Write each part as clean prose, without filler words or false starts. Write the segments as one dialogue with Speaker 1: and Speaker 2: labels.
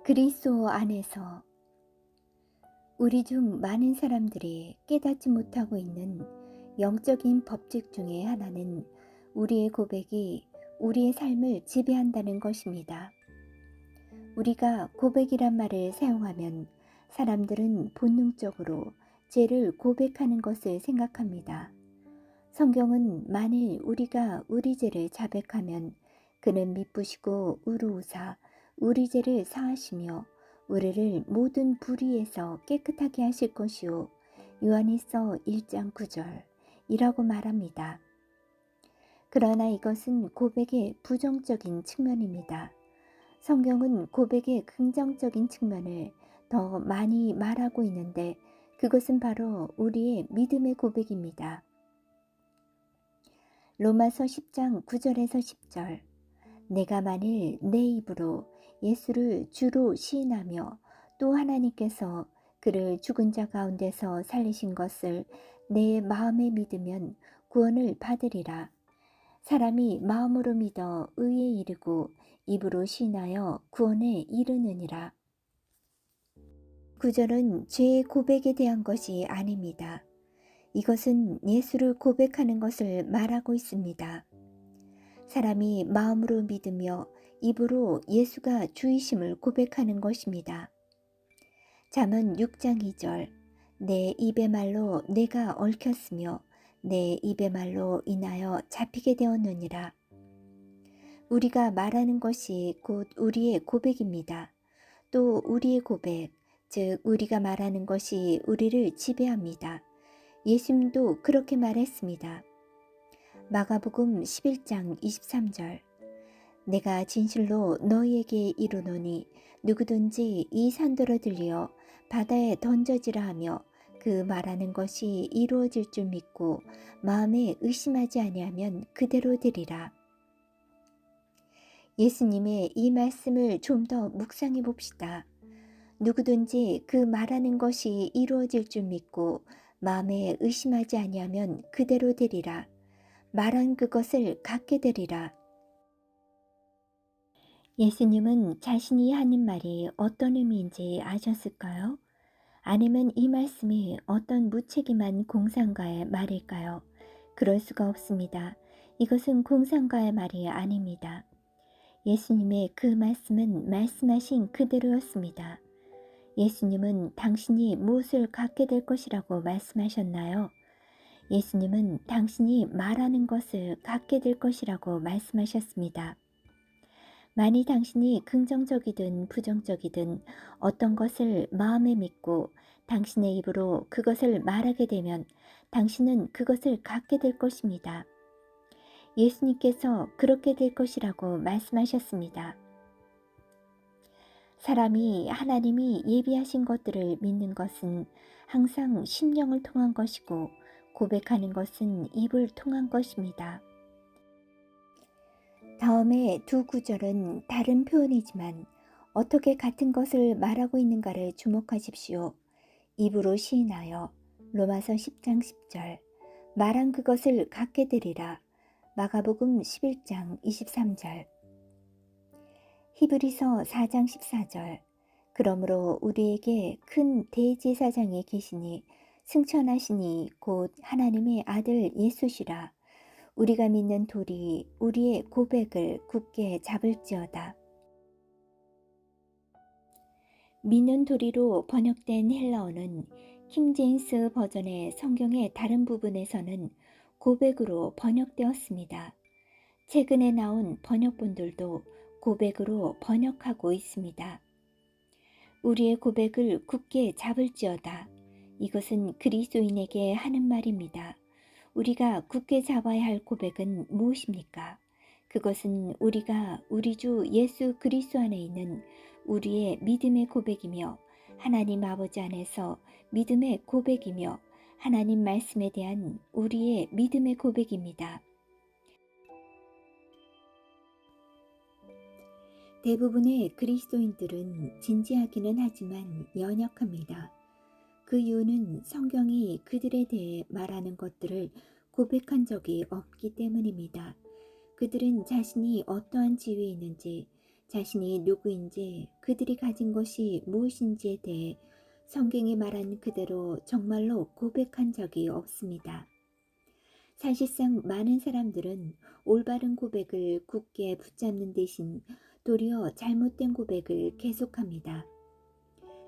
Speaker 1: 그리스도 안에서 우리 중 많은 사람들이 깨닫지 못하고 있는 영적인 법칙 중에 하나는 우리의 고백이 우리의 삶을 지배한다는 것입니다. 우리가 고백이란 말을 사용하면 사람들은 본능적으로 죄를 고백하는 것을 생각합니다. 성경은 만일 우리가 우리 죄를 자백하면 그는 미쁘시고 의로우사 우리 죄를 사하시며 우리를 모든 불의에서 깨끗하게 하실 것이요 요한일서 1장 9절 이라고 말합니다. 그러나 이것은 고백의 부정적인 측면입니다. 성경은 고백의 긍정적인 측면을 더 많이 말하고 있는데 그것은 바로 우리의 믿음의 고백입니다. 로마서 10장 9절에서 10절 내가 만일 내 입으로 예수를 주로 시인하며 또 하나님께서 그를 죽은 자 가운데서 살리신 것을 내 마음에 믿으면 구원을 받으리라. 사람이 마음으로 믿어 의에 이르고 입으로 시인하여 구원에 이르느니라. 구절은 죄의 고백에 대한 것이 아닙니다. 이것은 예수를 고백하는 것을 말하고 있습니다. 사람이 마음으로 믿으며 입으로 예수가 주이심을 고백하는 것입니다. 잠언 6장 2절 내 입의 말로 내가 얽혔으며 내 입의 말로 인하여 잡히게 되었느니라. 우리가 말하는 것이 곧 우리의 고백입니다. 또 우리의 고백, 즉 우리가 말하는 것이 우리를 지배합니다. 예수님도 그렇게 말했습니다. 마가복음 11장 23절 내가 진실로 너희에게 이르노니 누구든지 이 산더러 들려 바다에 던져지라 하며 그 말하는 것이 이루어질 줄 믿고 마음에 의심하지 아니하면 그대로 되리라. 예수님의 이 말씀을 좀 더 묵상해 봅시다. 누구든지 그 말하는 것이 이루어질 줄 믿고 마음에 의심하지 아니하면 그대로 되리라. 말한 그것을 갖게 되리라. 예수님은 자신이 하는 말이 어떤 의미인지 아셨을까요? 아니면 이 말씀이 어떤 무책임한 공상가의 말일까요? 그럴 수가 없습니다. 이것은 공상가의 말이 아닙니다. 예수님의 그 말씀은 말씀하신 그대로였습니다. 예수님은 당신이 무엇을 갖게 될 것이라고 말씀하셨나요? 예수님은 당신이 말하는 것을 갖게 될 것이라고 말씀하셨습니다. 만일 당신이 긍정적이든 부정적이든 어떤 것을 마음에 믿고 당신의 입으로 그것을 말하게 되면 당신은 그것을 갖게 될 것입니다. 예수님께서 그렇게 될 것이라고 말씀하셨습니다. 사람이 하나님이 예비하신 것들을 믿는 것은 항상 심령을 통한 것이고 고백하는 것은 입을 통한 것입니다. 다음에 두 구절은 다른 표현이지만 어떻게 같은 것을 말하고 있는가를 주목하십시오. 입으로 시인하여 로마서 10장 10절 말한 그것을 갖게 되리라. 마가복음 11장 23절 히브리서 4장 14절 그러므로 우리에게 큰 대제사장이 계시니 승천하시니 곧 하나님의 아들 예수시라. 우리가 믿는 돌이 우리의 고백을 굳게 잡을지어다. 믿는 도리로 번역된 헬라어는 킹제임스 버전의 성경의 다른 부분에서는 고백으로 번역되었습니다. 최근에 나온 번역본들도 고백으로 번역하고 있습니다. 우리의 고백을 굳게 잡을지어다. 이것은 그리스도인에게 하는 말입니다. 우리가 굳게 잡아야 할 고백은 무엇입니까? 그것은 우리가 우리 주 예수 그리스도 안에 있는 우리의 믿음의 고백이며 하나님 아버지 안에서 믿음의 고백이며 하나님 말씀에 대한 우리의 믿음의 고백입니다. 대부분의 그리스도인들은 진지하기는 하지만 연약합니다. 그 이유는 성경이 그들에 대해 말하는 것들을 고백한 적이 없기 때문입니다. 그들은 자신이 어떠한 지위에 있는지, 자신이 누구인지, 그들이 가진 것이 무엇인지에 대해 성경이 말한 그대로 정말로 고백한 적이 없습니다. 사실상 많은 사람들은 올바른 고백을 굳게 붙잡는 대신 도리어 잘못된 고백을 계속합니다.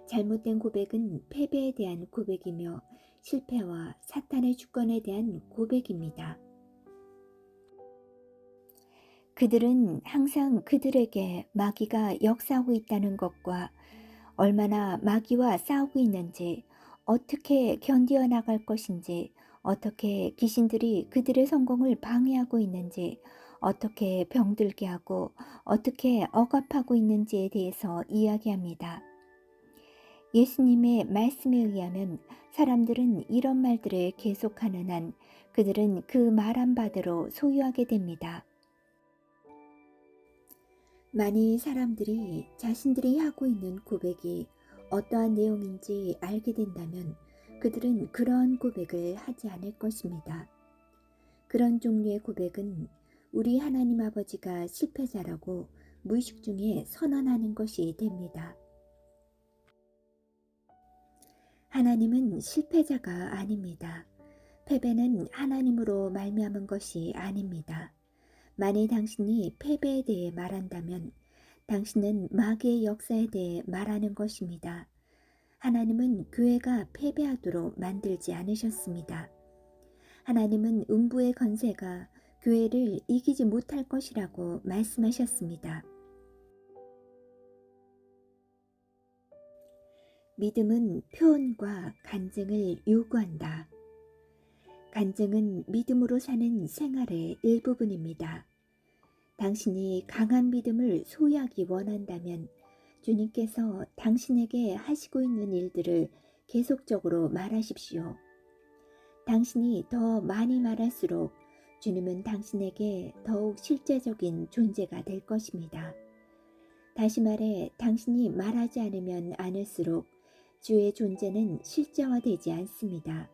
Speaker 1: 잘못된 고백은 패배에 대한 고백이며 실패와 사탄의 주권에 대한 고백입니다. 그들은 항상 그들에게 마귀가 역사하고 있다는 것과 얼마나 마귀와 싸우고 있는지, 어떻게 견디어 나갈 것인지, 어떻게 귀신들이 그들의 성공을 방해하고 있는지, 어떻게 병들게 하고 어떻게 억압하고 있는지에 대해서 이야기합니다. 예수님의 말씀에 의하면 사람들은 이런 말들을 계속하는 한 그들은 그 말한 바대로 소유하게 됩니다. 만일 사람들이 자신들이 하고 있는 고백이 어떠한 내용인지 알게 된다면 그들은 그러한 고백을 하지 않을 것입니다. 그런 종류의 고백은 우리 하나님 아버지가 실패자라고 무의식 중에 선언하는 것이 됩니다. 하나님은 실패자가 아닙니다. 패배는 하나님으로 말미암은 것이 아닙니다. 만일 당신이 패배에 대해 말한다면 당신은 마귀의 역사에 대해 말하는 것입니다. 하나님은 교회가 패배하도록 만들지 않으셨습니다. 하나님은 음부의 권세가 교회를 이기지 못할 것이라고 말씀하셨습니다. 믿음은 표현과 간증을 요구한다. 간증은 믿음으로 사는 생활의 일부분입니다. 당신이 강한 믿음을 소유하기 원한다면 주님께서 당신에게 하시고 있는 일들을 계속적으로 말하십시오. 당신이 더 많이 말할수록 주님은 당신에게 더욱 실제적인 존재가 될 것입니다. 다시 말해 당신이 말하지 않으면 않을수록 주의 존재는 실제화되지 않습니다.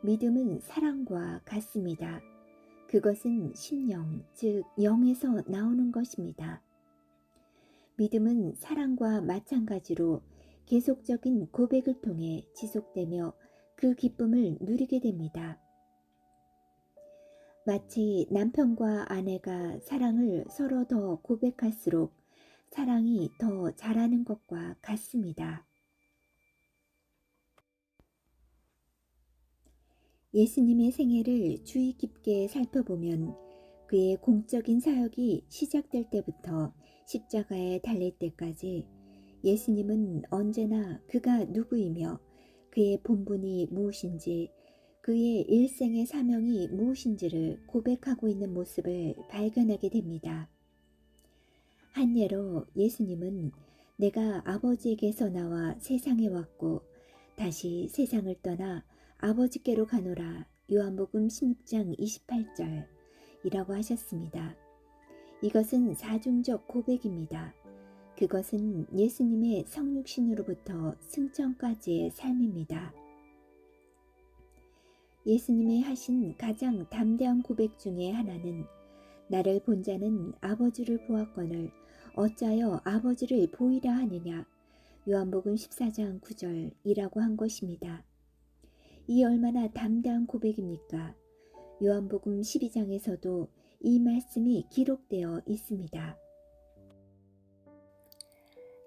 Speaker 1: 믿음은 사랑과 같습니다. 그것은 심령, 즉 영에서 나오는 것입니다. 믿음은 사랑과 마찬가지로 계속적인 고백을 통해 지속되며 그 기쁨을 누리게 됩니다. 마치 남편과 아내가 사랑을 서로 더 고백할수록 사랑이 더 자라는 것과 같습니다. 예수님의 생애를 주의 깊게 살펴보면 그의 공적인 사역이 시작될 때부터 십자가에 달릴 때까지 예수님은 언제나 그가 누구이며 그의 본분이 무엇인지, 그의 일생의 사명이 무엇인지를 고백하고 있는 모습을 발견하게 됩니다. 한 예로 예수님은 내가 아버지에게서 나와 세상에 왔고 다시 세상을 떠나 아버지께로 가노라, 요한복음 16장 28절 이라고 하셨습니다. 이것은 사중적 고백입니다. 그것은 예수님의 성육신으로부터 승천까지의 삶입니다. 예수님의 하신 가장 담대한 고백 중에 하나는 나를 본 자는 아버지를 보았거늘 어찌하여 아버지를 보이라 하느냐, 요한복음 14장 9절이라고 한 것입니다. 이 얼마나 담대한 고백입니까? 요한복음 12장에서도 이 말씀이 기록되어 있습니다.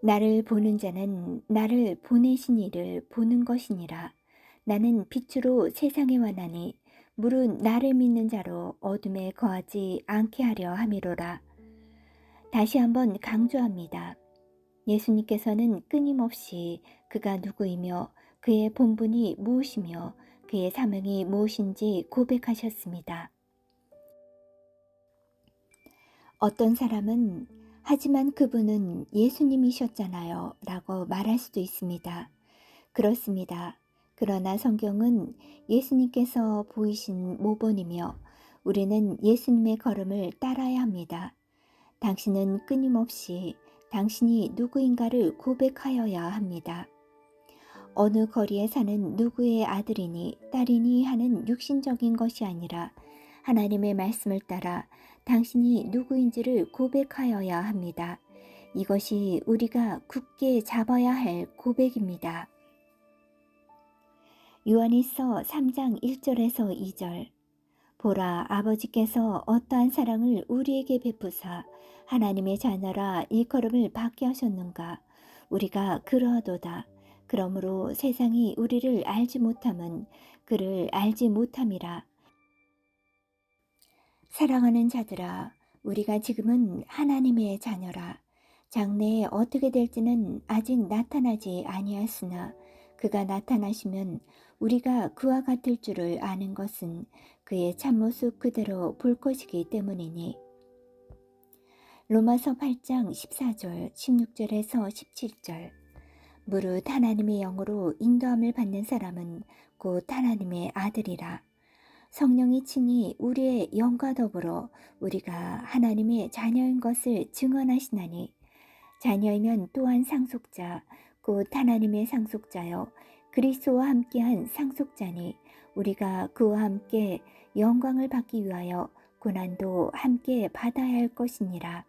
Speaker 1: 나를 보는 자는 나를 보내신 이를 보는 것이니라. 나는 빛으로 세상에 왔나니 물은 나를 믿는 자로 어둠에 거하지 않게 하려 함이로라. 다시 한번 강조합니다. 예수님께서는 끊임없이 그가 누구이며 그의 본분이 무엇이며 그의 사명이 무엇인지 고백하셨습니다. 어떤 사람은 하지만 그분은 예수님이셨잖아요 라고 말할 수도 있습니다. 그렇습니다. 그러나 성경은 예수님께서 보이신 모본이며 우리는 예수님의 걸음을 따라야 합니다. 당신은 끊임없이 당신이 누구인가를 고백하여야 합니다. 어느 거리에 사는 누구의 아들이니 딸이니 하는 육신적인 것이 아니라 하나님의 말씀을 따라 당신이 누구인지를 고백하여야 합니다. 이것이 우리가 굳게 잡아야 할 고백입니다. 요한일서 3장 1절에서 2절. 보라, 아버지께서 어떠한 사랑을 우리에게 베푸사 하나님의 자녀라 일컬음을 받게 하셨는가. 우리가 그러하도다. 그러므로 세상이 우리를 알지 못함은 그를 알지 못함이라. 사랑하는 자들아, 우리가 지금은 하나님의 자녀라. 장래에 어떻게 될지는 아직 나타나지 아니하였으나 그가 나타나시면 우리가 그와 같을 줄을 아는 것은 그의 참모습 그대로 볼 것이기 때문이니. 로마서 8장 14절 16절에서 17절. 무릇 하나님의 영으로 인도함을 받는 사람은 곧 하나님의 아들이라. 성령이 친히 우리의 영과 더불어 우리가 하나님의 자녀인 것을 증언하시나니, 자녀이면 또한 상속자 곧 하나님의 상속자요 그리스도와 함께한 상속자니, 우리가 그와 함께 영광을 받기 위하여 고난도 함께 받아야 할 것이니라.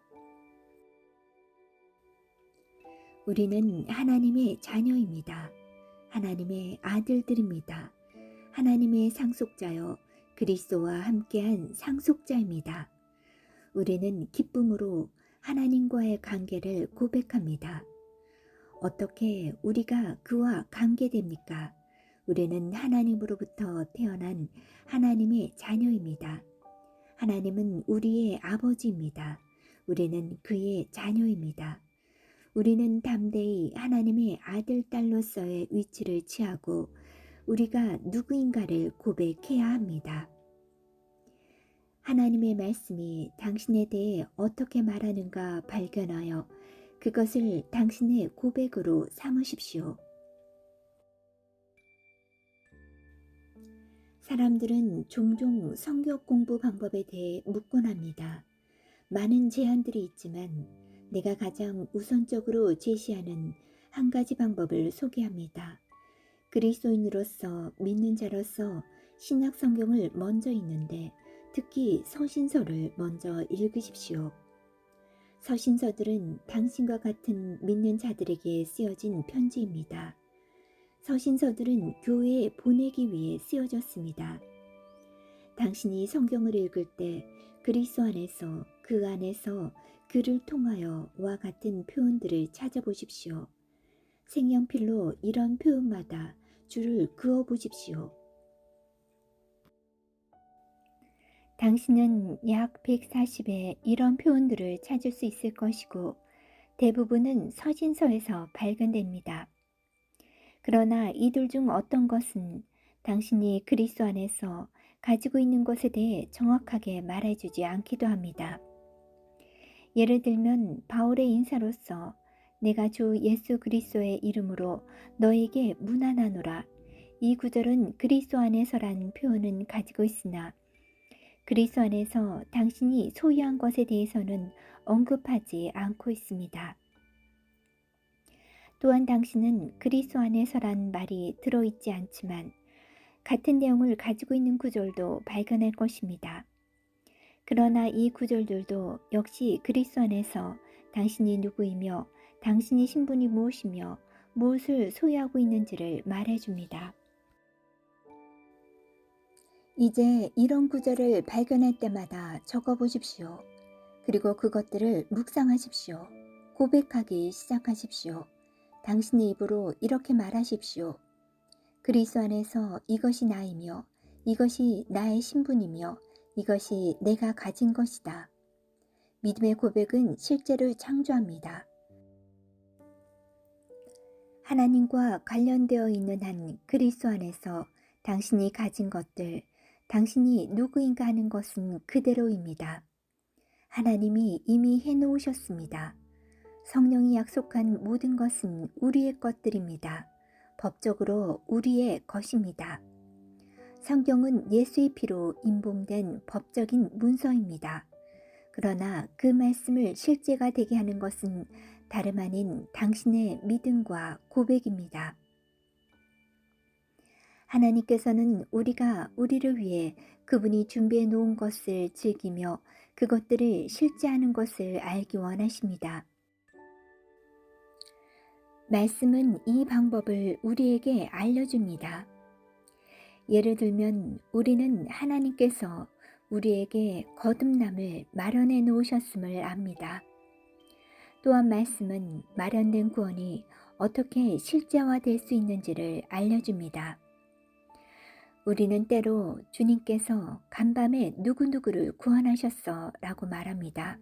Speaker 1: 우리는 하나님의 자녀입니다. 하나님의 아들들입니다. 하나님의 상속자요 그리스도와 함께한 상속자입니다. 우리는 기쁨으로 하나님과의 관계를 고백합니다. 어떻게 우리가 그와 관계됩니까? 우리는 하나님으로부터 태어난 하나님의 자녀입니다. 하나님은 우리의 아버지입니다. 우리는 그의 자녀입니다. 우리는 담대히 하나님의 아들, 딸로서의 위치를 취하고 우리가 누구인가를 고백해야 합니다. 하나님의 말씀이 당신에 대해 어떻게 말하는가 발견하여 그것을 당신의 고백으로 삼으십시오. 사람들은 종종 성경 공부 방법에 대해 묻곤 합니다. 많은 제안들이 있지만 내가 가장 우선적으로 제시하는 한 가지 방법을 소개합니다. 그리스도인으로서, 믿는 자로서 신약 성경을 먼저 읽는데 특히 서신서를 먼저 읽으십시오. 서신서들은 당신과 같은 믿는 자들에게 쓰여진 편지입니다. 서신서들은 교회에 보내기 위해 쓰여졌습니다. 당신이 성경을 읽을 때 그리스도 안에서, 그 안에서 그를 통하여와 같은 표현들을 찾아보십시오. 색연필로 이런 표현마다 줄을 그어보십시오. 당신은 약 140의 이런 표현들을 찾을 수 있을 것이고 대부분은 서신서에서 발견됩니다. 그러나 이들 중 어떤 것은 당신이 그리스도 안에서 가지고 있는 것에 대해 정확하게 말해주지 않기도 합니다. 예를 들면 바울의 인사로서 내가 주 예수 그리스도의 이름으로 너에게 문안하노라. 이 구절은 그리스도 안에서란 표현은 가지고 있으나 그리스도 안에서 당신이 소유한 것에 대해서는 언급하지 않고 있습니다. 또한 당신은 그리스도 안에서란 말이 들어있지 않지만 같은 내용을 가지고 있는 구절도 발견할 것입니다. 그러나 이 구절들도 역시 그리스도 안에서 당신이 누구이며 당신의 신분이 무엇이며 무엇을 소유하고 있는지를 말해줍니다. 이제 이런 구절을 발견할 때마다 적어보십시오. 그리고 그것들을 묵상하십시오. 고백하기 시작하십시오. 당신의 입으로 이렇게 말하십시오. 그리스도 안에서 이것이 나이며 이것이 나의 신분이며 이것이 내가 가진 것이다. 믿음의 고백은 실제를 창조합니다. 하나님과 관련되어 있는 한 그리스도 안에서 당신이 가진 것들, 당신이 누구인가 하는 것은 그대로입니다. 하나님이 이미 해놓으셨습니다. 성령이 약속한 모든 것은 우리의 것들입니다. 법적으로 우리의 것입니다. 성경은 예수의 피로 인봉된 법적인 문서입니다. 그러나 그 말씀을 실제가 되게 하는 것은 다름 아닌 당신의 믿음과 고백입니다. 하나님께서는 우리가 우리를 위해 그분이 준비해 놓은 것을 즐기며 그것들을 실제하는 것을 알기 원하십니다. 말씀은 이 방법을 우리에게 알려줍니다. 예를 들면 우리는 하나님께서 우리에게 거듭남을 마련해 놓으셨음을 압니다. 또한 말씀은 마련된 구원이 어떻게 실제화될 수 있는지를 알려줍니다. 우리는 때로 주님께서 간밤에 누구누구를 구원하셨어 라고 말합니다.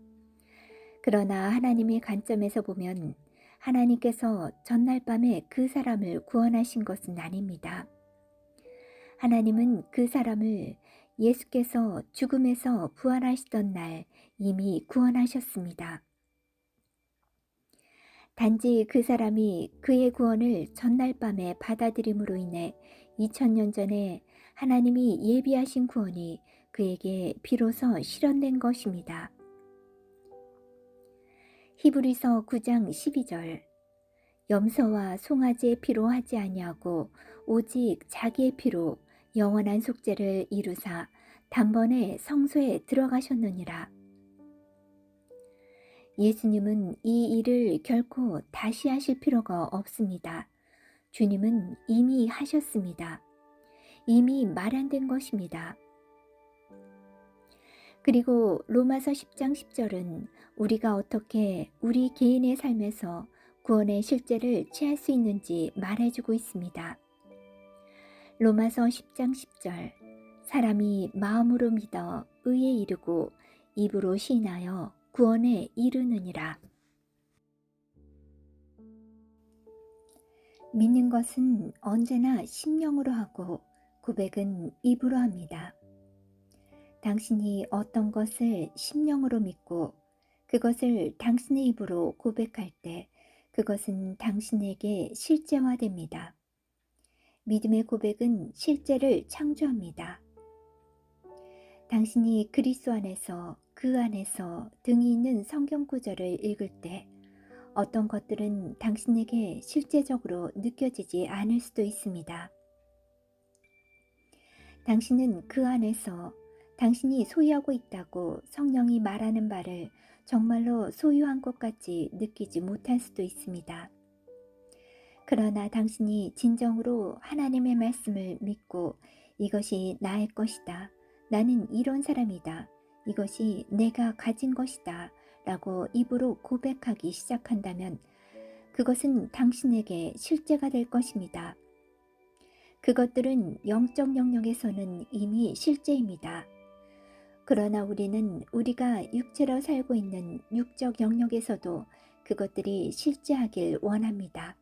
Speaker 1: 그러나 하나님의 관점에서 보면 하나님께서 전날 밤에 그 사람을 구원하신 것은 아닙니다. 하나님은 그 사람을 예수께서 죽음에서 부활하시던 날 이미 구원하셨습니다. 단지 그 사람이 그의 구원을 전날 밤에 받아들임으로 인해 2000년 전에 하나님이 예비하신 구원이 그에게 비로소 실현된 것입니다. 히브리서 9장 12절 염소와 송아지의 피로 하지 아니하고 오직 자기의 피로 영원한 속죄를 이루사 단번에 성소에 들어가셨느니라. 예수님은 이 일을 결코 다시 하실 필요가 없습니다. 주님은 이미 하셨습니다. 이미 마련된 것입니다. 그리고 로마서 10장 10절은 우리가 어떻게 우리 개인의 삶에서 구원의 실제를 취할 수 있는지 말해주고 있습니다. 로마서 10장 10절 사람이 마음으로 믿어 의에 이르고 입으로 시인하여 구원에 이르느니라. 믿는 것은 언제나 심령으로 하고 고백은 입으로 합니다. 당신이 어떤 것을 심령으로 믿고 그것을 당신의 입으로 고백할 때 그것은 당신에게 실제화됩니다. 믿음의 고백은 실제를 창조합니다. 당신이 그리스도 안에서 그 안에서 등이 있는 성경 구절을 읽을 때 어떤 것들은 당신에게 실제적으로 느껴지지 않을 수도 있습니다. 당신은 그 안에서 당신이 소유하고 있다고 성령이 말하는 바를 정말로 소유한 것 같이 느끼지 못할 수도 있습니다. 그러나 당신이 진정으로 하나님의 말씀을 믿고 이것이 나의 것이다. 나는 이런 사람이다. 이것이 내가 가진 것이다. 라고 입으로 고백하기 시작한다면 그것은 당신에게 실제가 될 것입니다. 그것들은 영적 영역에서는 이미 실제입니다. 그러나 우리는 우리가 육체로 살고 있는 육적 영역에서도 그것들이 실제하길 원합니다.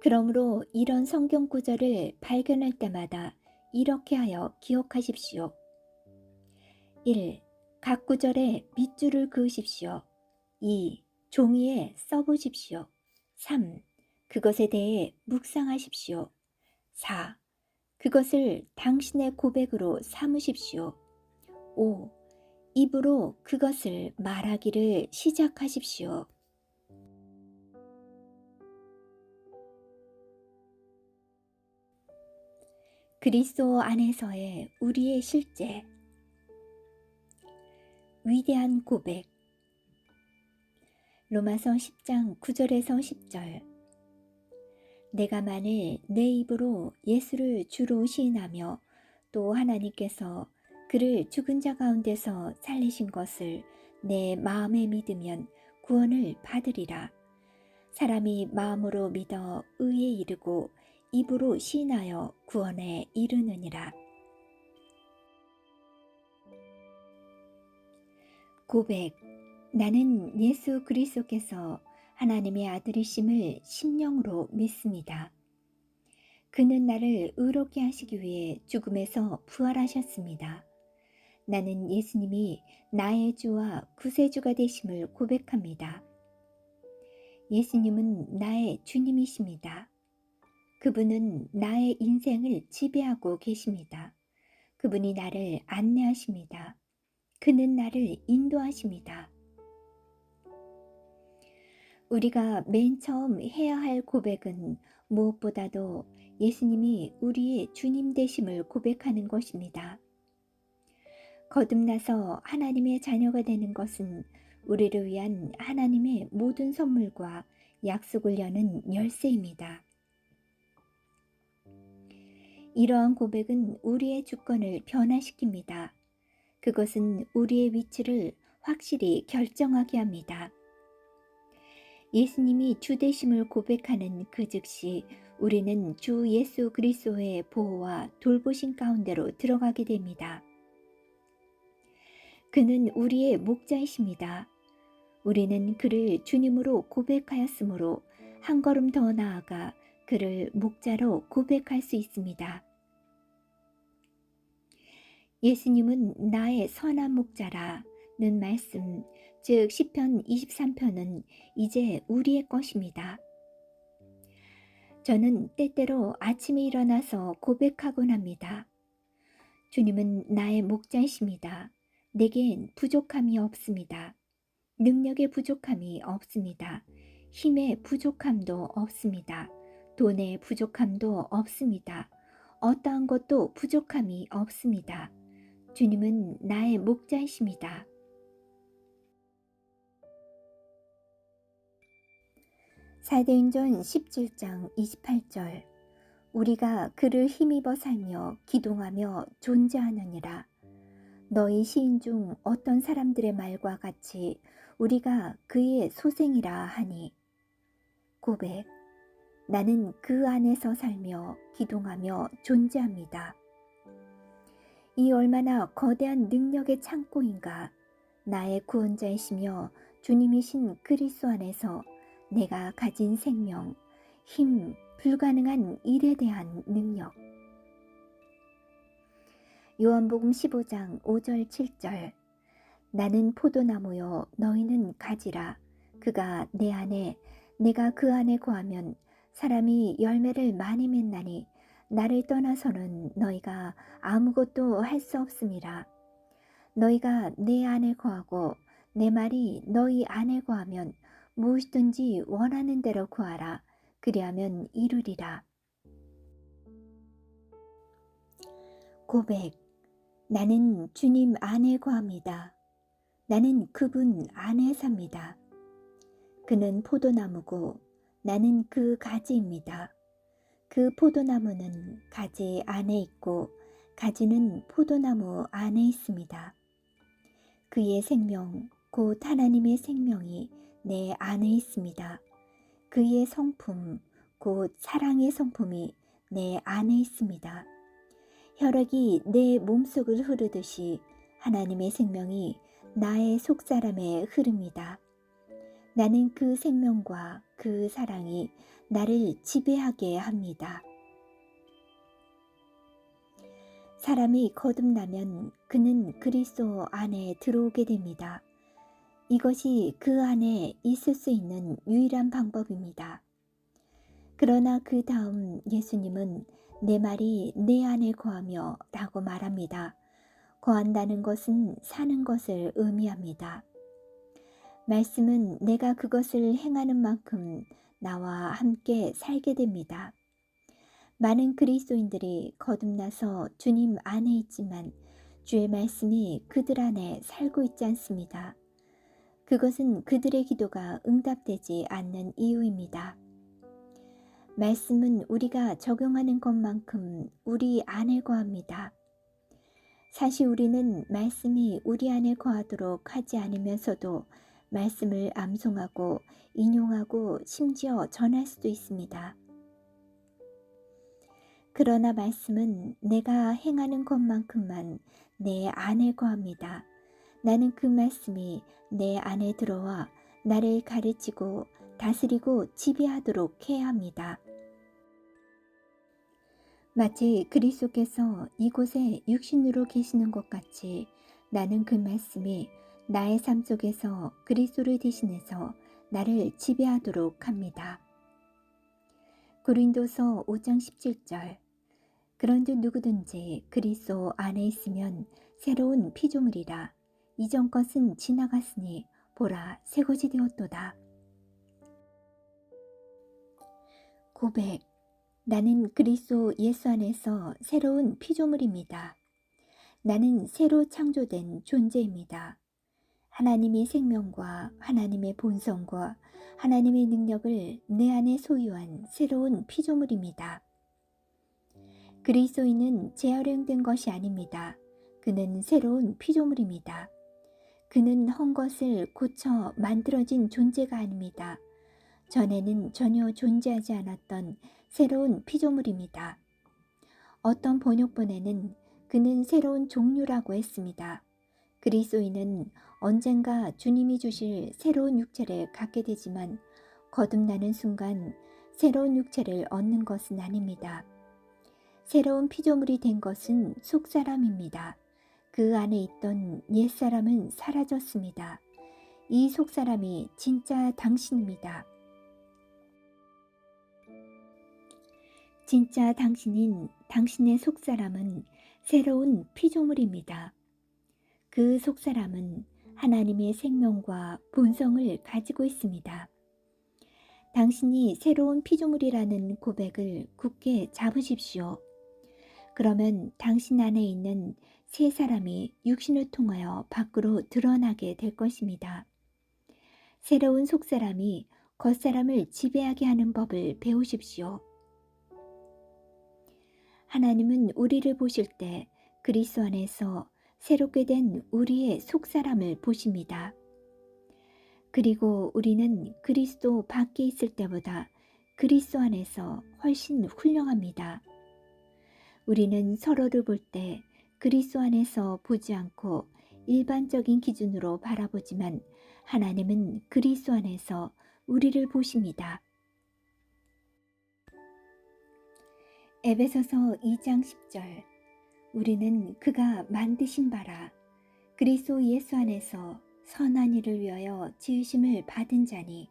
Speaker 1: 그러므로 이런 성경 구절을 발견할 때마다 이렇게 하여 기억하십시오. 1. 각 구절에 밑줄을 그으십시오. 2. 종이에 써보십시오. 3. 그것에 대해 묵상하십시오. 4. 그것을 당신의 고백으로 삼으십시오. 5. 입으로 그것을 말하기를 시작하십시오. 그리스도 안에서의 우리의 실제 위대한 고백 로마서 10장 9절에서 10절 내가 만일 내 입으로 예수를 주로 시인하며 또 하나님께서 그를 죽은 자 가운데서 살리신 것을 내 마음에 믿으면 구원을 받으리라. 사람이 마음으로 믿어 의에 이르고 입으로 시인하여 구원에 이르느니라. 고백 나는 예수 그리스도께서 하나님의 아들이심을 심령으로 믿습니다. 그는 나를 의롭게 하시기 위해 죽음에서 부활하셨습니다. 나는 예수님이 나의 주와 구세주가 되심을 고백합니다. 예수님은 나의 주님이십니다. 그분은 나의 인생을 지배하고 계십니다. 그분이 나를 안내하십니다. 그는 나를 인도하십니다. 우리가 맨 처음 해야 할 고백은 무엇보다도 예수님이 우리의 주님 되심을 고백하는 것입니다. 거듭나서 하나님의 자녀가 되는 것은 우리를 위한 하나님의 모든 선물과 약속을 여는 열쇠입니다. 이러한 고백은 우리의 주권을 변화시킵니다. 그것은 우리의 위치를 확실히 결정하게 합니다. 예수님이 주 되심을 고백하는 그 즉시 우리는 주 예수 그리스도의 보호와 돌보심 가운데로 들어가게 됩니다. 그는 우리의 목자이십니다. 우리는 그를 주님으로 고백하였으므로 한 걸음 더 나아가 그를 목자로 고백할 수 있습니다. 예수님은 나의 선한 목자라는 말씀, 즉 시편 23편은 이제 우리의 것입니다. 저는 때때로 아침에 일어나서 고백하곤 합니다. 주님은 나의 목자이십니다. 내겐 부족함이 없습니다. 능력의 부족함이 없습니다. 힘의 부족함도 없습니다. 돈의 부족함도 없습니다. 어떠한 것도 부족함이 없습니다. 주님은 나의 목자이십니다. 사도행전 17장 28절 우리가 그를 힘입어 살며 기동하며 존재하느니라. 너희 시인 중 어떤 사람들의 말과 같이 우리가 그의 소생이라 하니. 고백. 나는 그 안에서 살며 기동하며 존재합니다. 이 얼마나 거대한 능력의 창고인가. 나의 구원자이시며 주님이신 그리스도 안에서 내가 가진 생명, 힘, 불가능한 일에 대한 능력. 요한복음 15장 5절 7절 나는 포도나무요 너희는 가지라. 그가 내 안에 내가 그 안에 거하면 사람이 열매를 많이 맺나니 나를 떠나서는 너희가 아무것도 할 수 없음이라. 너희가 내 안에 거하고 내 말이 너희 안에 거하면 무엇이든지 원하는 대로 구하라. 그리하면 이루리라. 고백. 나는 주님 안에 거합니다. 나는 그분 안에 삽니다. 그는 포도나무고 나는 그 가지입니다. 그 포도나무는 가지 안에 있고 가지는 포도나무 안에 있습니다. 그의 생명, 곧 하나님의 생명이 내 안에 있습니다. 그의 성품, 곧 사랑의 성품이 내 안에 있습니다. 혈액이 내 몸속을 흐르듯이 하나님의 생명이 나의 속사람에 흐릅니다. 나는 그 생명과 그 사랑이 나를 지배하게 합니다. 사람이 거듭나면 그는 그리스도 안에 들어오게 됩니다. 이것이 그 안에 있을 수 있는 유일한 방법입니다. 그러나 그 다음 예수님은 내 말이 내 안에 거하며 라고 말합니다. 거한다는 것은 사는 것을 의미합니다. 말씀은 내가 그것을 행하는 만큼 나와 함께 살게 됩니다. 많은 그리스도인들이 거듭나서 주님 안에 있지만 주의 말씀이 그들 안에 살고 있지 않습니다. 그것은 그들의 기도가 응답되지 않는 이유입니다. 말씀은 우리가 적용하는 것만큼 우리 안에 거합니다. 사실 우리는 말씀이 우리 안에 거하도록 하지 않으면서도 말씀을 암송하고 인용하고 심지어 전할 수도 있습니다. 그러나 말씀은 내가 행하는 것만큼만 내 안에 거합니다. 나는 그 말씀이 내 안에 들어와 나를 가르치고 다스리고 지배하도록 해야 합니다. 마치 그리스도께서 이곳에 육신으로 계시는 것 같이 나는 그 말씀이 나의 삶 속에서 그리스도를 대신해서 나를 지배하도록 합니다. 고린도서 5장 17절 그런즉 누구든지 그리스도 안에 있으면 새로운 피조물이라. 이전 것은 지나갔으니 보라 새것이 되었도다. 고백. 나는 그리스도 예수 안에서 새로운 피조물입니다. 나는 새로 창조된 존재입니다. 하나님의 생명과 하나님의 본성과 하나님의 능력을 내 안에 소유한 새로운 피조물입니다. 그리스도인은 재활용된 것이 아닙니다. 그는 새로운 피조물입니다. 그는 헛 것을 고쳐 만들어진 존재가 아닙니다. 전에는 전혀 존재하지 않았던 새로운 피조물입니다. 어떤 번역본에는 그는 새로운 종류라고 했습니다. 그리스도인은 언젠가 주님이 주실 새로운 육체를 갖게 되지만 거듭나는 순간 새로운 육체를 얻는 것은 아닙니다. 새로운 피조물이 된 것은 속사람입니다. 그 안에 있던 옛사람은 사라졌습니다. 이 속사람이 진짜 당신입니다. 진짜 당신인 당신의 속사람은 새로운 피조물입니다. 그 속사람은 하나님의 생명과 본성을 가지고 있습니다. 당신이 새로운 피조물이라는 고백을 굳게 잡으십시오. 그러면 당신 안에 있는 새 사람이 육신을 통하여 밖으로 드러나게 될 것입니다. 새로운 속사람이 겉사람을 지배하게 하는 법을 배우십시오. 하나님은 우리를 보실 때 그리스도 안에서 새롭게 된 우리의 속사람을 보십니다. 그리고 우리는 그리스도 밖에 있을 때보다 그리스도 안에서 훨씬 훌륭합니다. 우리는 서로를 볼 때 그리스도 안에서 보지 않고 일반적인 기준으로 바라보지만 하나님은 그리스도 안에서 우리를 보십니다. 에베소서 2장 10절 우리는 그가 만드신 바라 그리스도 예수 안에서 선한 일을 위하여 지으심을 받은 자니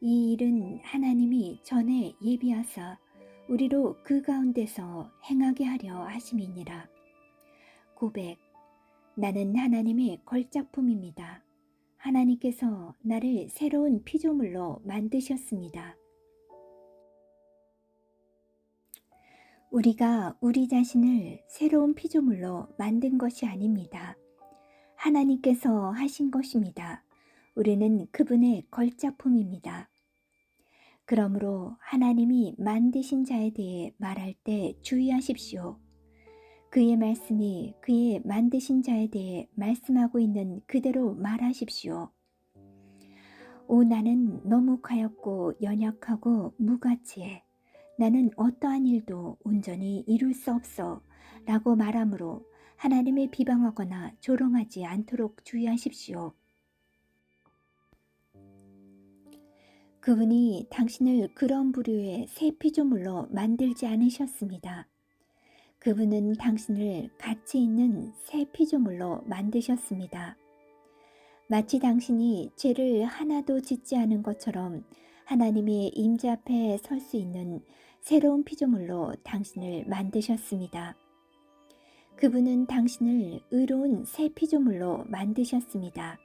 Speaker 1: 이 일은 하나님이 전에 예비하사 우리로 그 가운데서 행하게 하려 하심이니라. 고백 나는 하나님의 걸작품입니다. 하나님께서 나를 새로운 피조물로 만드셨습니다. 우리가 우리 자신을 새로운 피조물로 만든 것이 아닙니다. 하나님께서 하신 것입니다. 우리는 그분의 걸작품입니다. 그러므로 하나님이 만드신 자에 대해 말할 때 주의하십시오. 그의 말씀이 그의 만드신 자에 대해 말씀하고 있는 그대로 말하십시오. 오 나는 너무 가엾고 연약하고 무가치해. 나는 어떠한 일도 온전히 이룰 수 없어 라고 말하므로 하나님을 비방하거나 조롱하지 않도록 주의하십시오. 그분이 당신을 그런 부류의 새 피조물로 만들지 않으셨습니다. 그분은 당신을 가치 있는 새 피조물로 만드셨습니다. 마치 당신이 죄를 하나도 짓지 않은 것처럼 하나님의 임재 앞에 설 수 있는 새로운 피조물로 당신을 만드셨습니다. 그분은 당신을 의로운 새 피조물로 만드셨습니다.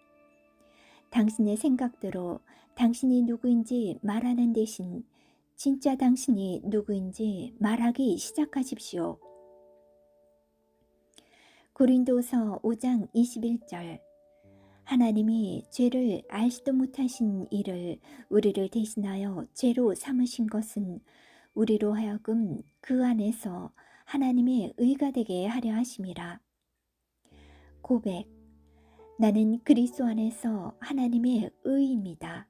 Speaker 1: 당신의 생각대로 당신이 누구인지 말하는 대신 진짜 당신이 누구인지 말하기 시작하십시오. 고린도서 5장 21절 하나님이 죄를 알지도 못하신 이를 우리를 대신하여 죄로 삼으신 것은 우리로 하여금 그 안에서 하나님의 의가 되게 하려 하심이라. 고백 나는 그리스도 안에서 하나님의 의입니다.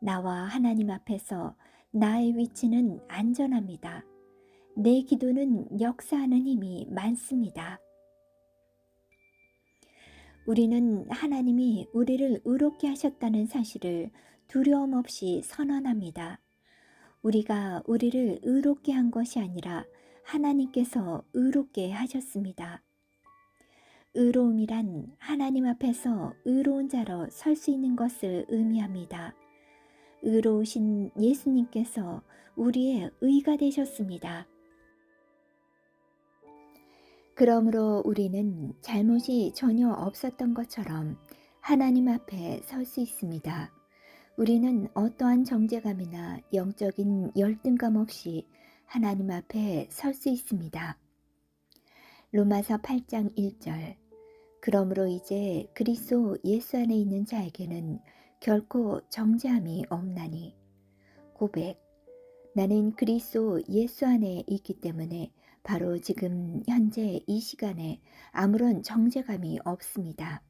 Speaker 1: 나와 하나님 앞에서 나의 위치는 안전합니다. 내 기도는 역사하는 힘이 많습니다. 우리는 하나님이 우리를 의롭게 하셨다는 사실을 두려움 없이 선언합니다. 우리가 우리를 의롭게 한 것이 아니라 하나님께서 의롭게 하셨습니다. 의로움이란 하나님 앞에서 의로운 자로 설 수 있는 것을 의미합니다. 의로우신 예수님께서 우리의 의가 되셨습니다. 그러므로 우리는 잘못이 전혀 없었던 것처럼 하나님 앞에 설 수 있습니다. 우리는 어떠한 정죄감이나 영적인 열등감 없이 하나님 앞에 설 수 있습니다. 로마서 8장 1절. 그러므로 이제 그리스도 예수 안에 있는 자에게는 결코 정죄함이 없나니. 고백. 나는 그리스도 예수 안에 있기 때문에 바로 지금 현재 이 시간에 아무런 정죄감이 없습니다.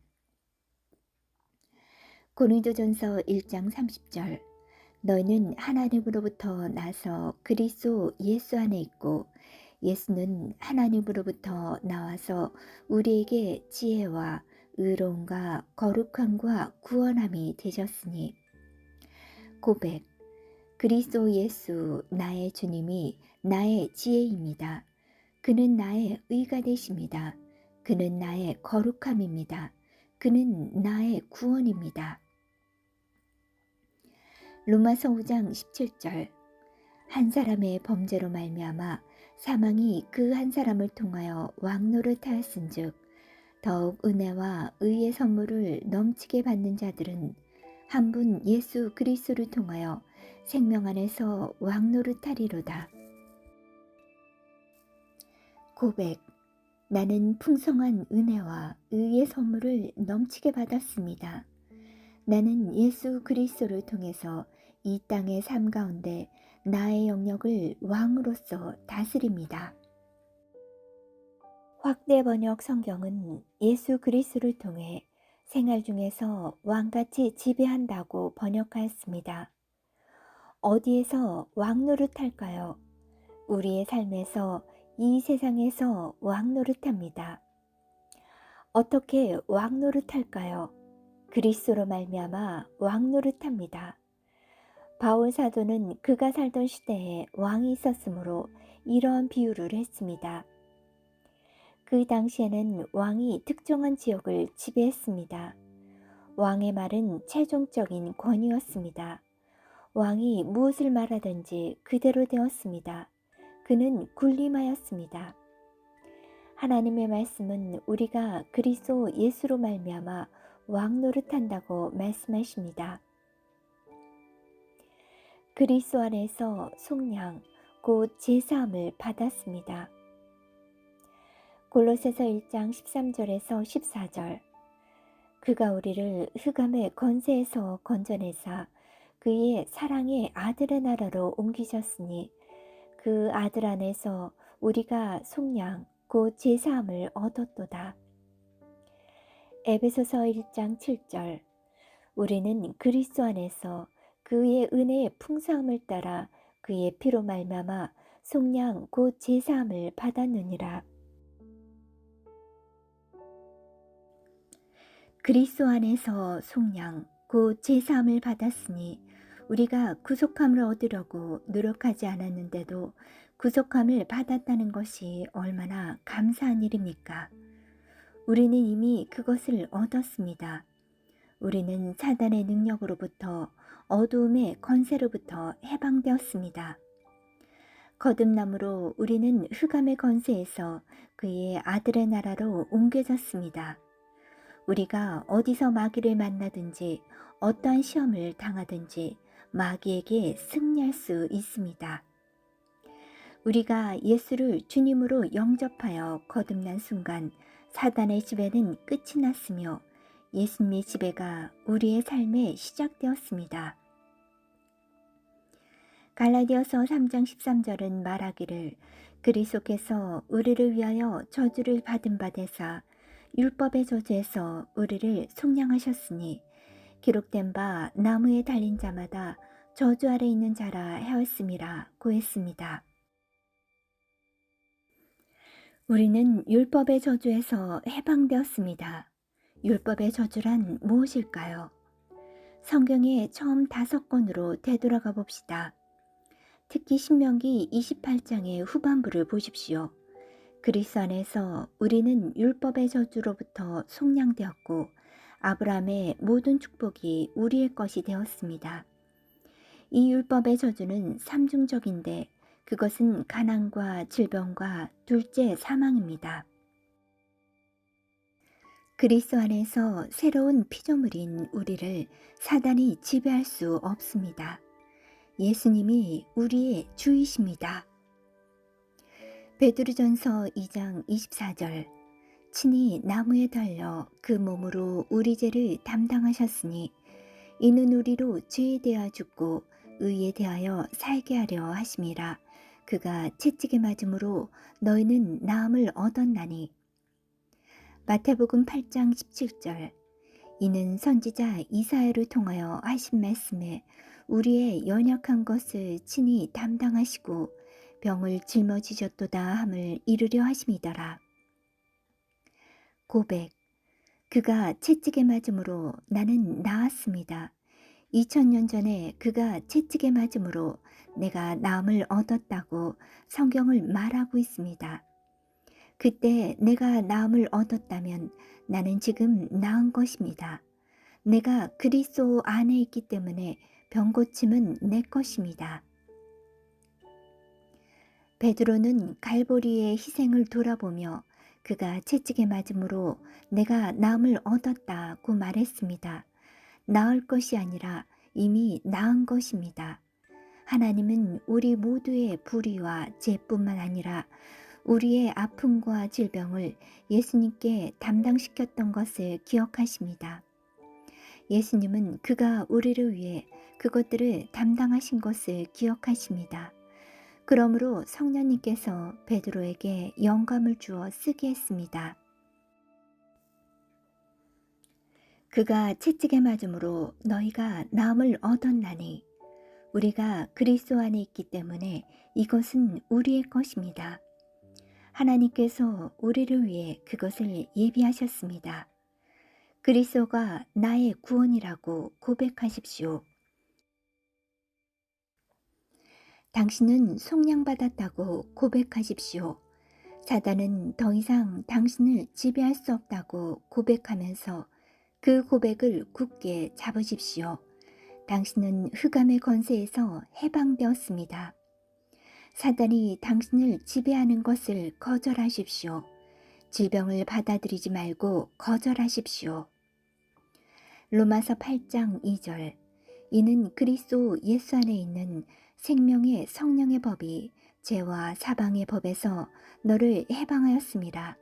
Speaker 1: 고린도전서 1장 30절. 너희는 하나님으로부터 나서 그리스도 예수 안에 있고 예수는 하나님으로부터 나와서 우리에게 지혜와 의로움과 거룩함과 구원함이 되셨으니. 고백. 그리스도 예수 나의 주님이 나의 지혜입니다. 그는 나의 의가 되십니다. 그는 나의 거룩함입니다. 그는 나의 구원입니다. 로마서 5장 17절. 한 사람의 범죄로 말미암아 사망이 그 한 사람을 통하여 왕노릇하였은즉 더욱 은혜와 의의 선물을 넘치게 받는 자들은 한 분 예수 그리스도를 통하여 생명 안에서 왕노릇하리로다. 고백. 나는 풍성한 은혜와 의의 선물을 넘치게 받았습니다. 나는 예수 그리스도를 통해서 이 땅의 삶 가운데 나의 영역을 왕으로서 다스립니다. 확대 번역 성경은 예수 그리스도를 통해 생활 중에서 왕같이 지배한다고 번역하였습니다. 어디에서 왕노릇할까요? 우리의 삶에서 이 세상에서 왕노릇합니다. 어떻게 왕노릇할까요? 그리스도로 말미암아 왕노릇합니다. 바울 사도는 그가 살던 시대에 왕이 있었으므로 이러한 비유를 했습니다. 그 당시에는 왕이 특정한 지역을 지배했습니다. 왕의 말은 최종적인 권위였습니다. 왕이 무엇을 말하든지 그대로 되었습니다. 그는 군림하였습니다. 하나님의 말씀은 우리가 그리스도 예수로 말미암아 왕노릇한다고 말씀하십니다. 그리스도 안에서 속량, 곧 제사함을 받았습니다. 골로새서 1장 13절에서 14절. 그가 우리를 흑암의 권세에서 건져내사 그의 사랑의 아들의 나라로 옮기셨으니 그 아들 안에서 우리가 속량, 곧 제사함을 얻었도다. 에베소서 1장 7절. 우리는 그리스도 안에서 그의 은혜의 풍성함을 따라 그의 피로 말미암아 속량 곧 제사함을 받았느니라. 그리스도 안에서 속량 곧 제사함을 받았으니 우리가 구속함을 얻으려고 노력하지 않았는데도 구속함을 받았다는 것이 얼마나 감사한 일입니까? 우리는 이미 그것을 얻었습니다. 우리는 사단의 능력으로부터 어두움의 권세로부터 해방되었습니다. 거듭남으로 우리는 흑암의 권세에서 그의 아들의 나라로 옮겨졌습니다. 우리가 어디서 마귀를 만나든지 어떠한 시험을 당하든지 마귀에게 승리할 수 있습니다. 우리가 예수를 주님으로 영접하여 거듭난 순간 사단의 지배는 끝이 났으며 예수님의 지배가 우리의 삶에 시작되었습니다. 갈라디아서 3장 13절은 말하기를 그리스도께서 우리를 위하여 저주를 받은 바 되사 율법의 저주에서 우리를 속량하셨으니 기록된 바 나무에 달린 자마다 저주 아래 있는 자라 하였음이라 고했습니다. 우리는 율법의 저주에서 해방되었습니다. 율법의 저주란 무엇일까요? 성경의 처음 5권으로 되돌아가 봅시다. 특히 신명기 28장의 후반부를 보십시오. 그리스도 안에서 우리는 율법의 저주로부터 속량되었고 아브라함의 모든 축복이 우리의 것이 되었습니다. 이 율법의 저주는 삼중적인데 그것은 가난과 질병과 둘째 사망입니다. 그리스도 안에서 새로운 피조물인 우리를 사단이 지배할 수 없습니다. 예수님이 우리의 주이십니다. 베드로전서 2장 24절. 친히 나무에 달려 그 몸으로 우리 죄를 담당하셨으니 이는 우리로 죄에 대하여 죽고 의에 대하여 살게 하려 하심이라. 그가 채찍에 맞음으로 너희는 나음을 얻었나니. 마태복음 8장 17절. 이는 선지자 이사야를 통하여 하신 말씀에 우리의 연약한 것을 친히 담당하시고 병을 짊어지셨도다 함을 이루려 하심이더라. 고백. 그가 채찍에 맞음으로 나는 나았습니다. 2000년 전에 그가 채찍에 맞음으로 내가 나음을 얻었다고 성경을 말하고 있습니다. 그때 내가 나음을 얻었다면 나는 지금 나은 것입니다. 내가 그리스도 안에 있기 때문에 병고침은 내 것입니다. 베드로는 갈보리의 희생을 돌아보며 그가 채찍에 맞음으로 내가 나음을 얻었다고 말했습니다. 나을 것이 아니라 이미 나은 것입니다. 하나님은 우리 모두의 불의와 죄뿐만 아니라 우리의 아픔과 질병을 예수님께 담당시켰던 것을 기억하십니다. 예수님은 그가 우리를 위해 그것들을 담당하신 것을 기억하십니다. 그러므로 성령님께서 베드로에게 영감을 주어 쓰게 했습니다. 그가 채찍에 맞음으로 너희가 나음을 얻었나니. 우리가 그리스도 안에 있기 때문에 이것은 우리의 것입니다. 하나님께서 우리를 위해 그것을 예비하셨습니다. 그리스도가 나의 구원이라고 고백하십시오. 당신은 속량받았다고 고백하십시오. 사단은 더 이상 당신을 지배할 수 없다고 고백하면서 그 고백을 굳게 잡으십시오. 당신은 흑암의 권세에서 해방되었습니다. 사단이 당신을 지배하는 것을 거절하십시오. 질병을 받아들이지 말고 거절하십시오. 로마서 8장 2절. 이는 그리스도 예수 안에 있는 생명의 성령의 법이 죄와 사방의 법에서 너를 해방하였습니다.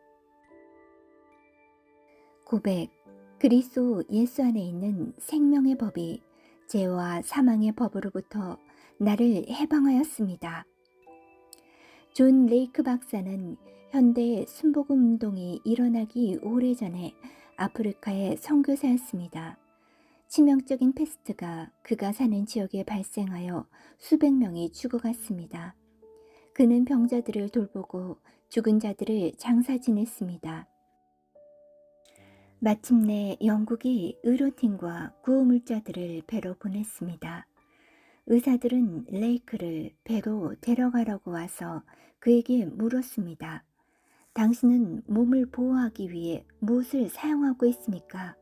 Speaker 1: 고백. 그리스도 예수 안에 있는 생명의 법이 죄와 사망의 법으로부터 나를 해방하였습니다. 존 레이크 박사는 현대의 순복음 운동이 일어나기 오래전에 아프리카의 선교사였습니다. 치명적인 패스트가 그가 사는 지역에 발생하여 수백 명이 죽어갔습니다. 그는 병자들을 돌보고 죽은 자들을 장사 지냈습니다. 마침내 영국이 의료팀과 구호물자들을 배로 보냈습니다. 의사들은 레이크를 배로 데려가려고 와서 그에게 물었습니다. 당신은 몸을 보호하기 위해 무엇을 사용하고 있습니까?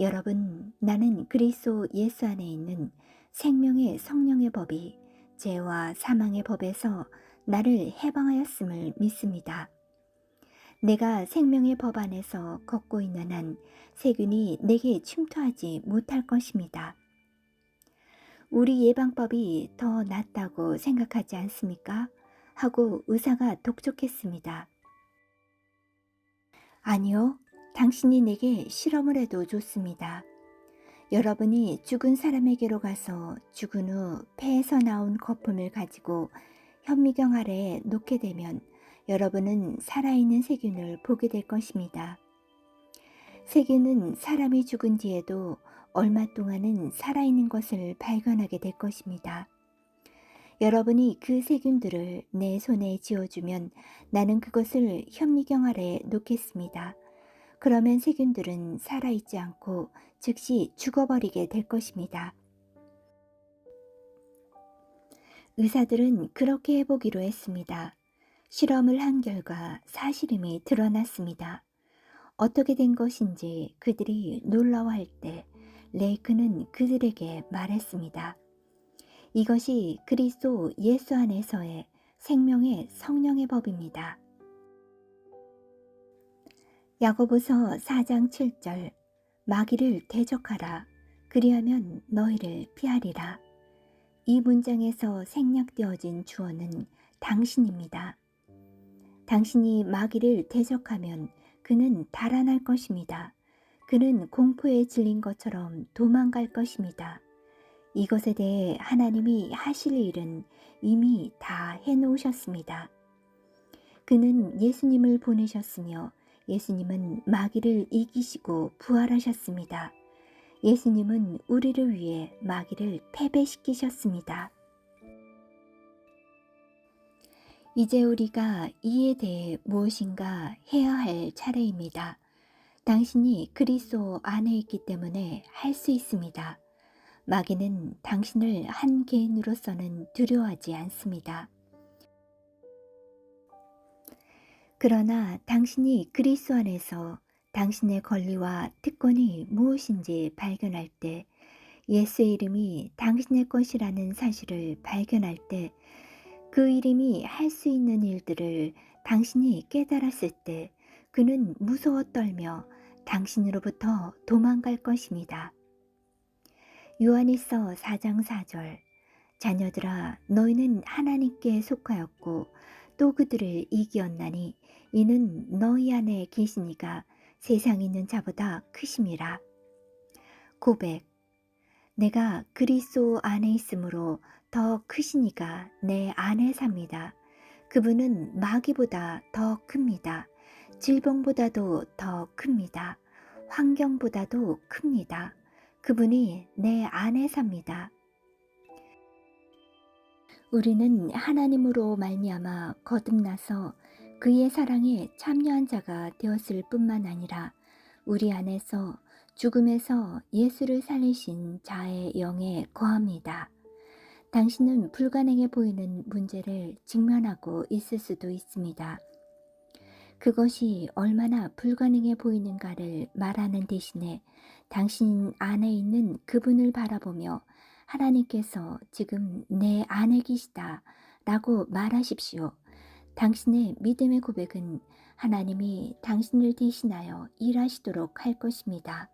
Speaker 1: 여러분, 나는 그리스도 예수 안에 있는 생명의 성령의 법이 죄와 사망의 법에서 나를 해방하였음을 믿습니다. 내가 생명의 법 안에서 걷고 있는 한 세균이 내게 침투하지 못할 것입니다. 우리 예방법이 더 낫다고 생각하지 않습니까? 하고 의사가 독촉했습니다. 아니요, 당신이 내게 실험을 해도 좋습니다. 여러분이 죽은 사람에게로 가서 죽은 후 폐에서 나온 거품을 가지고 현미경 아래에 놓게 되면 여러분은 살아있는 세균을 보게 될 것입니다. 세균은 사람이 죽은 뒤에도 얼마 동안은 살아있는 것을 발견하게 될 것입니다. 여러분이 그 세균들을 내 손에 쥐어주면 나는 그것을 현미경 아래에 놓겠습니다. 그러면 세균들은 살아있지 않고 즉시 죽어버리게 될 것입니다. 의사들은 그렇게 해보기로 했습니다. 실험을 한 결과 사실임이 드러났습니다. 어떻게 된 것인지 그들이 놀라워할 때 레이크는 그들에게 말했습니다. 이것이 그리스도 예수 안에서의 생명의 성령의 법입니다. 야고보서 4장 7절. 마귀를 대적하라. 그리하면 너희를 피하리라. 이 문장에서 생략되어진 주어는 당신입니다. 당신이 마귀를 대적하면 그는 달아날 것입니다. 그는 공포에 질린 것처럼 도망갈 것입니다. 이것에 대해 하나님이 하실 일은 이미 다 해놓으셨습니다. 그는 예수님을 보내셨으며 예수님은 마귀를 이기시고 부활하셨습니다. 예수님은 우리를 위해 마귀를 패배시키셨습니다. 이제 우리가 이에 대해 무엇인가 해야 할 차례입니다. 당신이 그리스도 안에 있기 때문에 할 수 있습니다. 마귀는 당신을 한 개인으로서는 두려워하지 않습니다. 그러나 당신이 그리스도 안에서 당신의 권리와 특권이 무엇인지 발견할 때, 예수의 이름이 당신의 것이라는 사실을 발견할 때, 그 이름이 할 수 있는 일들을 당신이 깨달았을 때, 그는 무서워 떨며 당신으로부터 도망갈 것입니다. 요한일서 4장 4절, 자녀들아 너희는 하나님께 속하였고 또 그들을 이기었나니 이는 너희 안에 계시니가 세상에 있는 자보다 크심이라. 고백, 내가 그리스도 안에 있으므로 더 크시니가 내 안에 삽니다. 그분은 마귀보다 더 큽니다. 질병보다도 더 큽니다. 환경보다도 큽니다. 그분이 내 안에 삽니다. 우리는 하나님으로 말미암아 거듭나서 그의 사랑에 참여한 자가 되었을 뿐만 아니라 우리 안에서 죽음에서 예수를 살리신 자의 영에 거합니다. 당신은 불가능해 보이는 문제를 직면하고 있을 수도 있습니다. 그것이 얼마나 불가능해 보이는가를 말하는 대신에 당신 안에 있는 그분을 바라보며 하나님께서 지금 내 안에 계시다 라고 말하십시오. 당신의 믿음의 고백은 하나님이 당신을 대신하여 일하시도록 할 것입니다.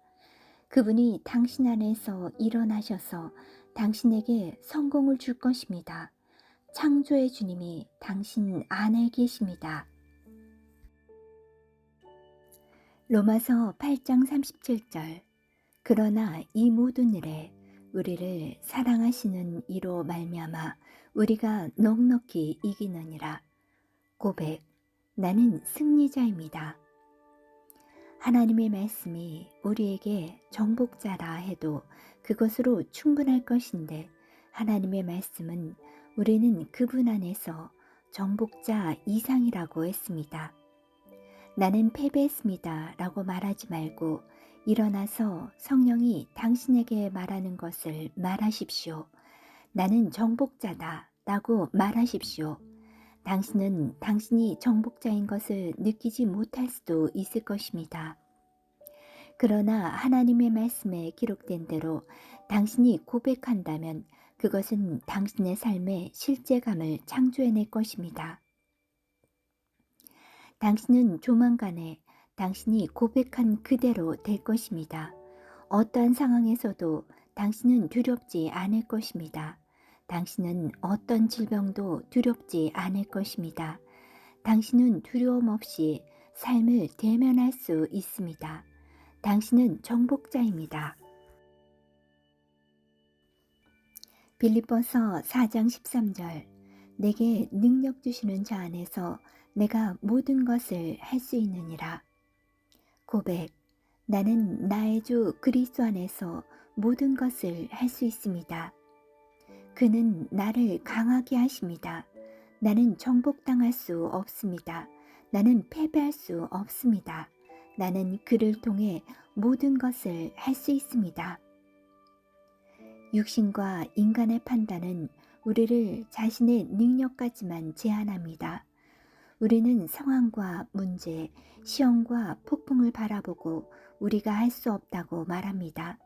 Speaker 1: 그분이 당신 안에서 일어나셔서 당신에게 성공을 줄 것입니다. 창조의 주님이 당신 안에 계십니다. 로마서 8장 37절, 그러나 이 모든 일에 우리를 사랑하시는 이로 말미암아 우리가 넉넉히 이기느니라. 고백, 나는 승리자입니다. 하나님의 말씀이 우리에게 정복자라 해도 그것으로 충분할 것인데, 하나님의 말씀은 우리는 그분 안에서 정복자 이상이라고 했습니다. 나는 패배했습니다 라고 말하지 말고 일어나서 성령이 당신에게 말하는 것을 말하십시오. 나는 정복자다 라고 말하십시오. 당신은 당신이 정복자인 것을 느끼지 못할 수도 있을 것입니다. 그러나 하나님의 말씀에 기록된 대로 당신이 고백한다면 그것은 당신의 삶의 실제감을 창조해낼 것입니다. 당신은 조만간에 당신이 고백한 그대로 될 것입니다. 어떠한 상황에서도 당신은 두렵지 않을 것입니다. 당신은 어떤 질병도 두렵지 않을 것입니다. 당신은 두려움 없이 삶을 대면할 수 있습니다. 당신은 정복자입니다. 빌립보서 4장 13절, 내게 능력 주시는 자 안에서 내가 모든 것을 할 수 있느니라. 고백, 나는 나의 주 그리스도 안에서 모든 것을 할 수 있습니다. 그는 나를 강하게 하십니다. 나는 정복당할 수 없습니다. 나는 패배할 수 없습니다. 나는 그를 통해 모든 것을 할 수 있습니다. 육신과 인간의 판단은 우리를 자신의 능력까지만 제한합니다. 우리는 상황과 문제, 시험과 폭풍을 바라보고 우리가 할 수 없다고 말합니다.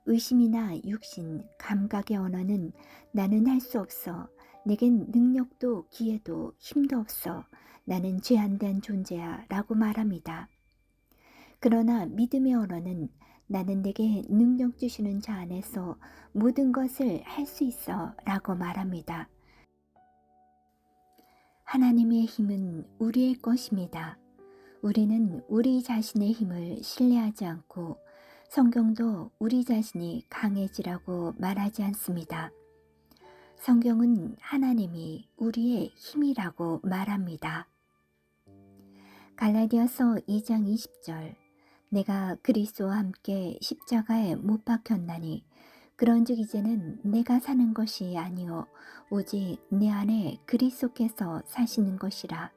Speaker 1: 의심이나 육신, 감각의 언어는 나는 할 수 없어. 내겐 능력도 기회도 힘도 없어. 나는 제한된 존재야 라고 말합니다. 그러나 믿음의 언어는 나는 내게 능력 주시는 자 안에서 모든 것을 할 수 있어 라고 말합니다. 하나님의 힘은 우리의 것입니다. 우리는 우리 자신의 힘을 신뢰하지 않고 성경도 우리 자신이 강해지라고 말하지 않습니다. 성경은 하나님이 우리의 힘이라고 말합니다. 갈라디아서 2장 20절 내가 그리스도와 함께 십자가에 못 박혔나니 그런즉 이제는 내가 사는 것이 아니요 오직 내 안에 그리스도께서 사시는 것이라.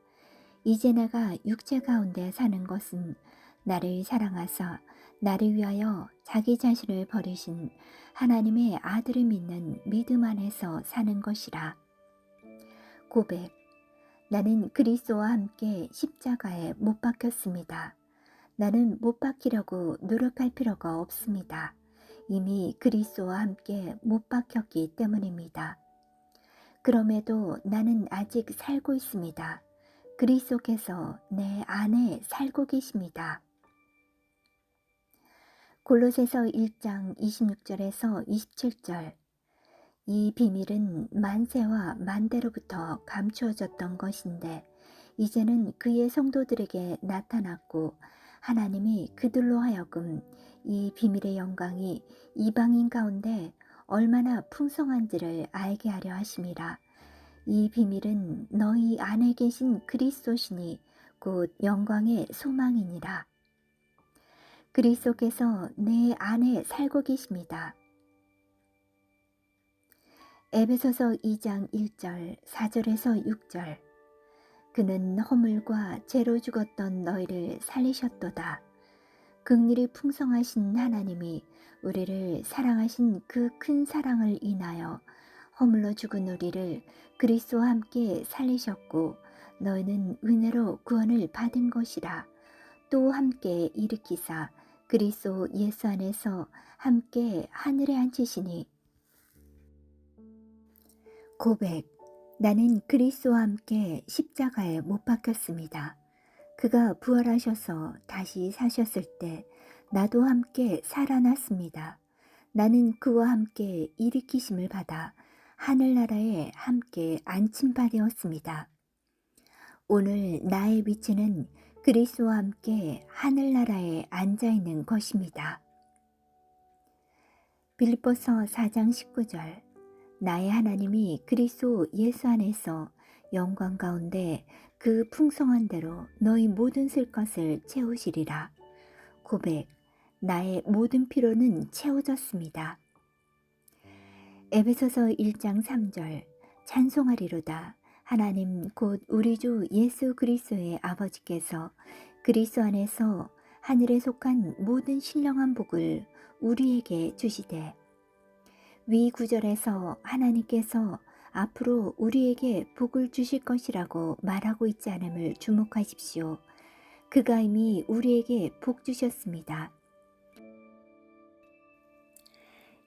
Speaker 1: 이제 내가 육체 가운데 사는 것은 나를 사랑하사 나를 위하여 자기 자신을 버리신 하나님의 아들을 믿는 믿음 안에서 사는 것이라. 고백. 나는 그리스도와 함께 십자가에 못 박혔습니다. 나는 못 박히려고 노력할 필요가 없습니다. 이미 그리스도와 함께 못 박혔기 때문입니다. 그럼에도 나는 아직 살고 있습니다. 그리스도께서 내 안에 살고 계십니다. 골로새서 1장 26절에서 27절 이 비밀은 만세와 만대로부터 감추어졌던 것인데 이제는 그의 성도들에게 나타났고 하나님이 그들로 하여금 이 비밀의 영광이 이방인 가운데 얼마나 풍성한지를 알게 하려 하심이라. 이 비밀은 너희 안에 계신 그리스도시니 곧 영광의 소망이니라. 그리스도께서 내 안에 살고 계십니다. 에베소서 2장 1절 4절에서 6절 그는 허물과 죄로 죽었던 너희를 살리셨도다. 긍휼이 풍성하신 하나님이 우리를 사랑하신 그 큰 사랑을 인하여 허물로 죽은 우리를 그리스도와 함께 살리셨고 너희는 은혜로 구원을 받은 것이라. 또 함께 일으키사 그리스도 예수 안에서 함께 하늘에 앉히시니. 고백. 나는 그리스도와 함께 십자가에 못 박혔습니다. 그가 부활하셔서 다시 사셨을 때 나도 함께 살아났습니다. 나는 그와 함께 일으키심을 받아 하늘나라에 함께 앉힌 바 되었습니다. 오늘 나의 위치는 그리스도와 함께 하늘나라에 앉아있는 것입니다. 빌립보서 4장 19절 나의 하나님이 그리스도 예수 안에서 영광 가운데 그 풍성한 대로 너희 모든 쓸 것을 채우시리라. 고백. 나의 모든 필요는 채워졌습니다. 에베소서 1장 3절 찬송하리로다. 하나님 곧 우리 주 예수 그리스도의 아버지께서 그리스도 안에서 하늘에 속한 모든 신령한 복을 우리에게 주시되. 위 구절에서 하나님께서 앞으로 우리에게 복을 주실 것이라고 말하고 있지 않음을 주목하십시오. 그가 이미 우리에게 복 주셨습니다.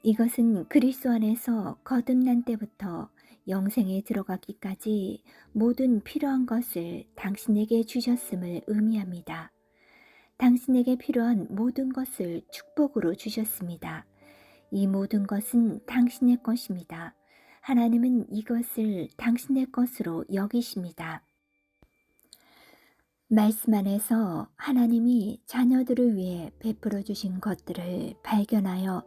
Speaker 1: 이것은 그리스도 안에서 거듭난 때부터 영생에 들어가기까지 모든 필요한 것을 당신에게 주셨음을 의미합니다. 당신에게 필요한 모든 것을 축복으로 주셨습니다. 이 모든 것은 당신의 것입니다. 하나님은 이것을 당신의 것으로 여기십니다. 말씀 안에서 하나님이 자녀들을 위해 베풀어 주신 것들을 발견하여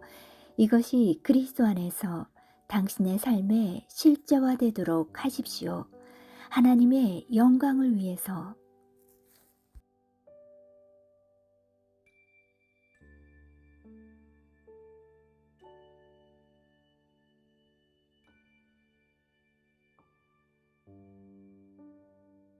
Speaker 1: 이것이 그리스도 안에서 당신의 삶에 실제화되도록 하십시오. 하나님의 영광을 위해서